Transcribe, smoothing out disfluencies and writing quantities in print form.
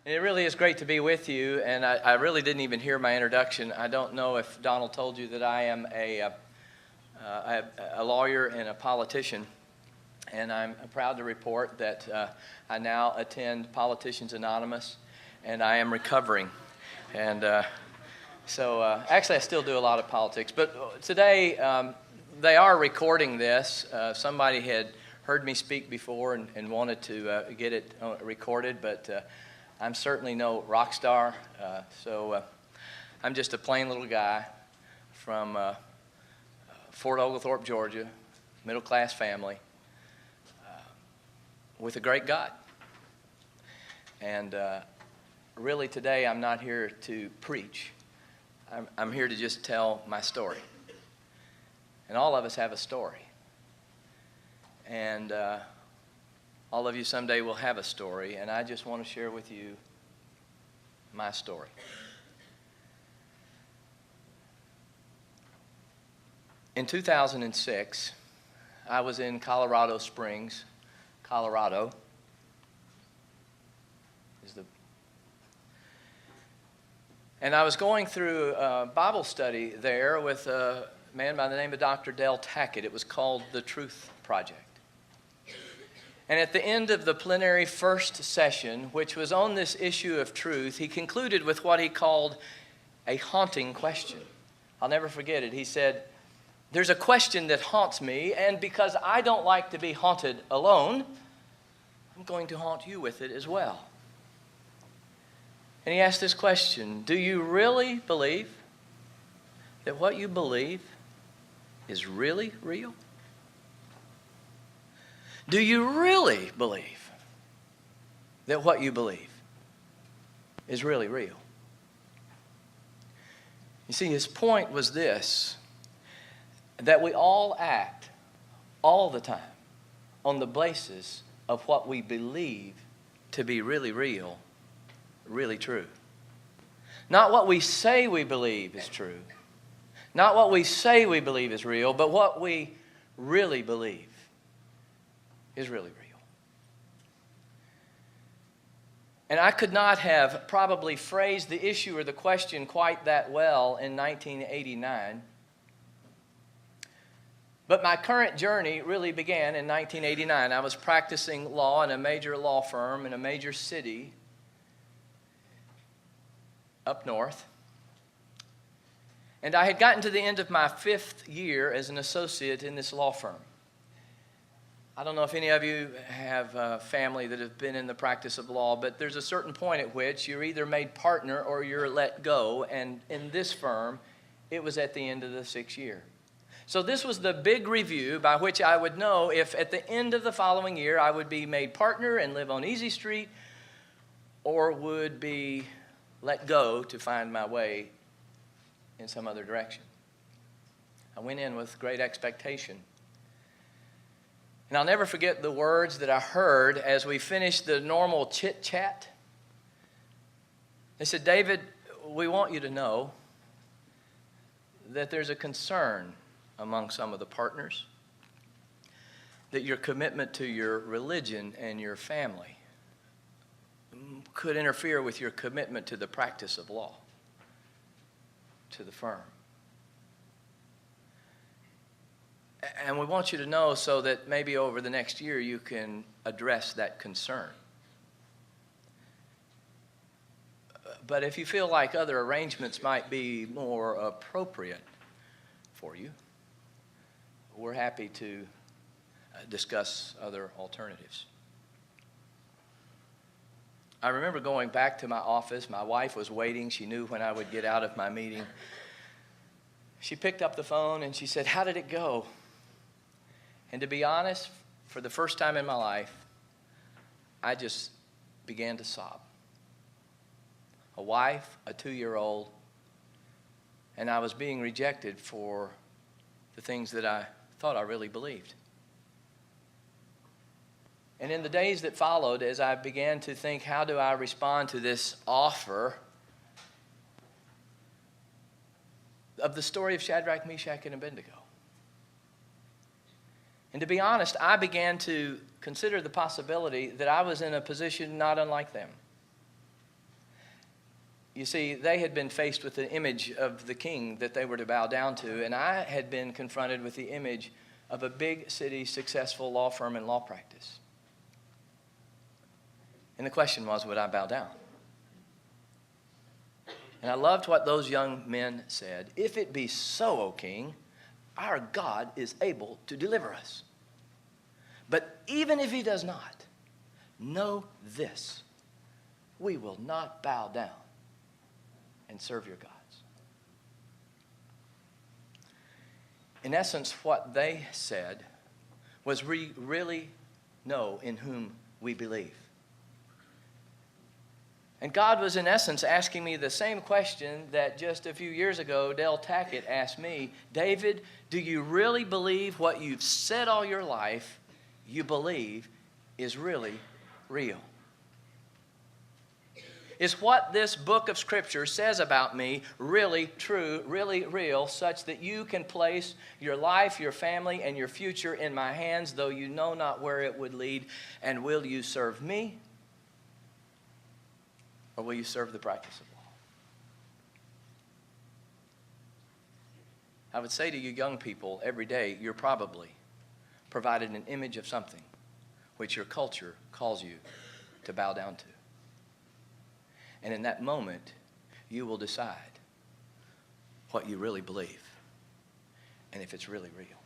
It really is great to be with you, and I really didn't even hear my introduction. I don't know if Donald told you that I am a lawyer and a politician, and I'm proud to report that I now attend Politicians Anonymous, and I am recovering. And actually, I still do a lot of politics, but today they are recording this. Somebody had heard me speak before and wanted to get it recorded, but I'm certainly no rock star, so I'm just a plain little guy from Fort Oglethorpe, Georgia, middle-class family, with a great God. And really today I'm not here to preach. I'm here to just tell my story. And all of us have a story. And all of you someday will have a story, and I just want to share with you my story. In 2006, I was in Colorado Springs, Colorado. And I was going through a Bible study there with a man by the name of Dr. Del Tackett. It was called The Truth Project. And at the end of the plenary first session, which was on this issue of truth, he concluded with what he called a haunting question. I'll never forget it. He said, "There's a question that haunts me, and because I don't like to be haunted alone, I'm going to haunt you with it as well." And he asked this question: do you really believe that what you believe is really real? Do you really believe that what you believe is really real? You see, his point was this, that we all act all the time on the basis of what we believe to be really real, really true. Not what we say we believe is true, not what we say we believe is real, but what we really believe is really real. And I could not have probably phrased the issue or the question quite that well in 1989. But my current journey really began in 1989. I was practicing law in a major law firm in a major city up north. And I had gotten to the end of my 5th year as an associate in this law firm. I don't know if any of you have family that have been in the practice of law, but there's a certain point at which you're either made partner or you're let go. And in this firm, it was at the end of the 6th year. So this was the big review by which I would know if at the end of the following year I would be made partner and live on Easy Street or would be let go to find my way in some other direction. I went in with great expectation. And I'll never forget the words that I heard as we finished the normal chit-chat. They said, "David, we want you to know that there's a concern among some of the partners that your commitment to your religion and your family could interfere with your commitment to the practice of law, to the firm. And we want you to know so that maybe over the next year you can address that concern. But if you feel like other arrangements might be more appropriate for you, we're happy to discuss other alternatives." I remember going back to my office. My wife was waiting. She knew when I would get out of my meeting. She picked up the phone and she said, "How did it go?" And to be honest, for the first time in my life, I just began to sob. A wife, a 2-year-old, and I was being rejected for the things that I thought I really believed. And in the days that followed, as I began to think, how do I respond to this offer of the story of Shadrach, Meshach, and Abednego? And to be honest, I began to consider the possibility that I was in a position not unlike them. You see, they had been faced with the image of the king that they were to bow down to, and I had been confronted with the image of a big city, successful law firm and law practice. And the question was, would I bow down? And I loved what those young men said. If it be so, O king, our God is able to deliver us. But even if he does not, know this, we will not bow down and serve your gods. In essence, what they said was we really know in whom we believe. And God was, in essence, asking me the same question that just a few years ago Dale Tackett asked me. David, do you really believe what you've said all your life you believe is really real? Is what this book of Scripture says about me really true, really real, such that you can place your life, your family, and your future in my hands, though you know not where it would lead? And will you serve me? Or will you serve the practice of law? I would say to you young people, every day you're probably provided an image of something which your culture calls you to bow down to. And in that moment, you will decide what you really believe and if it's really real.